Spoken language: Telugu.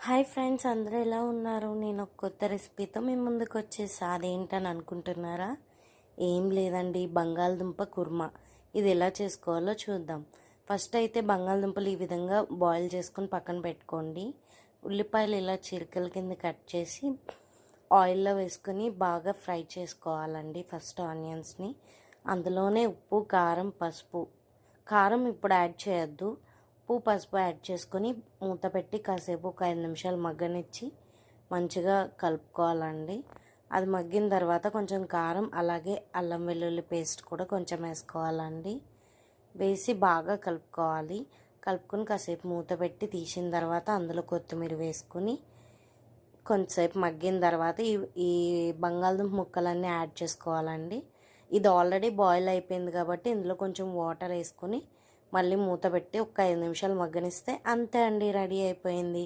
హాయ్ ఫ్రెండ్స్, అందరూ ఎలా ఉన్నారు? నేను ఒక కొత్త రెసిపీతో మీ ముందుకు వచ్చేసా. అదేంటని అనుకుంటున్నారా? ఏం లేదండి, బంగాళదుంప కుర్మా. ఇది ఎలా చేసుకోవాలో చూద్దాం. ఫస్ట్ అయితే బంగాళదుంపలు ఈ విధంగా బాయిల్ చేసుకొని పక్కన పెట్టుకోండి. ఉల్లిపాయలు ఇలా చిరకల కింద కట్ చేసి ఆయిల్లో వేసుకొని బాగా ఫ్రై చేసుకోవాలండి. ఫస్ట్ ఆనియన్స్ని, అందులోనే ఉప్పు, కారం, పసుపు. కారం ఇప్పుడు యాడ్ చేయొద్దు. ఉప్పు, పసుపు యాడ్ చేసుకొని మూత పెట్టి కాసేపు ఒక 5 నిమిషాలు మగ్గనిచ్చి మంచిగా కలుపుకోవాలండి. అది మగ్గిన తర్వాత కొంచెం కారం, అలాగే అల్లం వెల్లుల్లి పేస్ట్ కూడా కొంచెం వేసుకోవాలండి. వేసి బాగా కలుపుకోవాలి. కలుపుకొని కాసేపు మూత పెట్టి తీసిన తర్వాత అందులో కొత్తిమీర వేసుకొని కొంచెంసేపు మగ్గిన తర్వాత ఈ బంగాళదుంప ముక్కలన్నీ యాడ్ చేసుకోవాలండి. ఇది ఆల్రెడీ బాయిల్ అయిపోయింది కాబట్టి ఇందులో కొంచెం వాటర్ వేసుకొని మళ్ళీ మూత పెట్టి ఒక 5 నిమిషాలు మగ్గనిస్తే అంతే అండి, రెడీ అయిపోయింది.